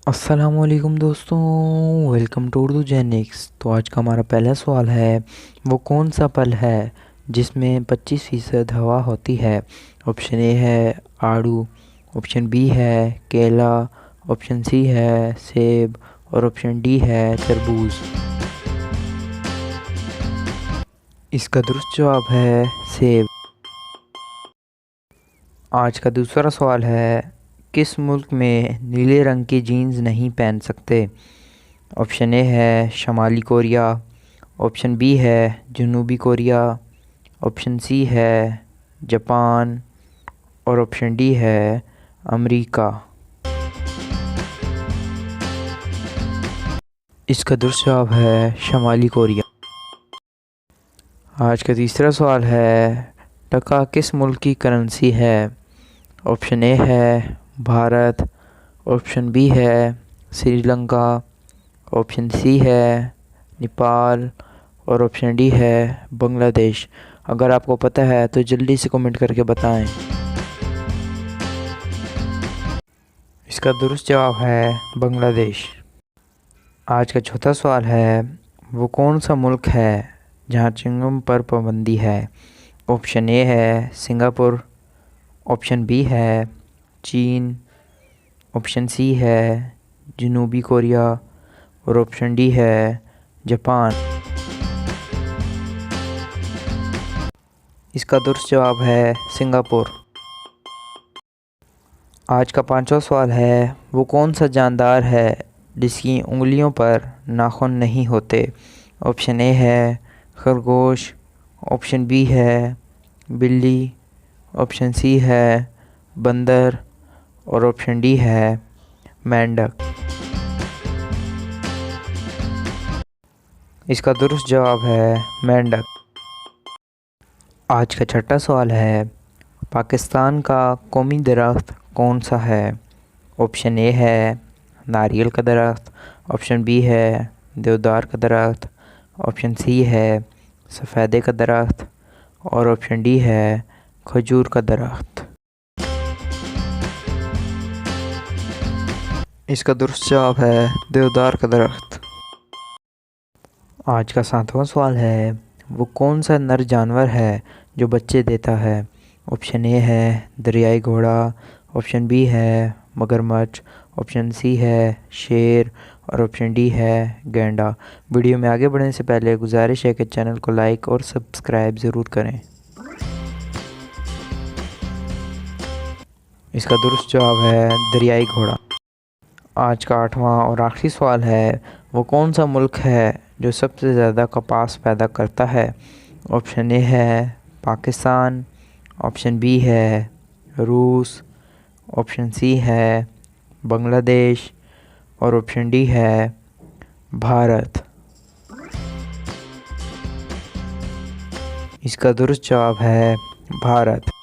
السلام علیکم دوستوں، ویلکم ٹو اردو جینکس۔ تو آج کا ہمارا پہلا سوال ہے، وہ کون سا پھل ہے جس میں 25% ہوا ہوتی ہے؟ آپشن اے ہے آڑو، آپشن بی ہے کیلا، آپشن سی ہے سیب اور آپشن ڈی ہے تربوز۔ اس کا درست جواب ہے سیب۔ آج کا دوسرا سوال ہے، کس ملک میں نیلے رنگ کی جینز نہیں پہن سکتے؟ آپشن اے ہے شمالی کوریا، آپشن بی ہے جنوبی کوریا، آپشن سی ہے جاپان اور آپشن ڈی ہے امریکہ۔ اس کا درست جواب ہے شمالی کوریا۔ آج کا تیسرا سوال ہے، ٹکا کس ملک کی کرنسی ہے؟ آپشن اے ہے بھارت، آپشن بی ہے سری لنکا، آپشن سی ہے نیپال اور آپشن ڈی ہے بنگلہ دیش۔ اگر آپ کو پتہ ہے تو جلدی سے کمنٹ کر کے بتائیں۔ اس کا درست جواب ہے بنگلہ دیش۔ آج کا چوتھا سوال ہے، وہ کون سا ملک ہے جہاں چنگم پر پابندی ہے؟ آپشن اے ہے سنگاپور، آپشن بی ہے چین، آپشن سی ہے جنوبی کوریا اور آپشن ڈی ہے جاپان۔ اس کا درست جواب ہے سنگاپور۔ آج کا پانچواں سوال ہے، وہ کون سا جاندار ہے جس کی انگلیوں پر ناخن نہیں ہوتے؟ آپشن اے ہے خرگوش، آپشن بی ہے بلی، آپشن سی ہے بندر اور آپشن ڈی ہے مینڈک۔ اس کا درست جواب ہے مینڈک۔ آج کا چھٹا سوال ہے، پاکستان کا قومی درخت کون سا ہے؟ آپشن اے ہے ناریل کا درخت، آپشن بی ہے دیودار کا درخت، آپشن سی ہے سفیدے کا درخت اور آپشن ڈی ہے کھجور کا درخت۔ اس کا درست جواب ہے دیودار کا درخت۔ آج کا ساتواں سوال ہے، وہ کون سا نر جانور ہے جو بچے دیتا ہے؟ آپشن اے ہے دریائی گھوڑا، آپشن بی ہے مگرمچھ، آپشن سی ہے شیر اور آپشن ڈی ہے گینڈا۔ ویڈیو میں آگے بڑھنے سے پہلے گزارش ہے کہ چینل کو لائک اور سبسکرائب ضرور کریں۔ اس کا درست جواب ہے دریائی گھوڑا۔ آج کا آٹھواں اور آخری سوال ہے، وہ کون سا ملک ہے جو سب سے زیادہ کپاس پیدا کرتا ہے؟ آپشن اے ہے پاکستان، آپشن بی ہے روس، آپشن سی ہے بنگلہ دیش اور آپشن ڈی ہے بھارت۔ اس کا درست جواب ہے بھارت۔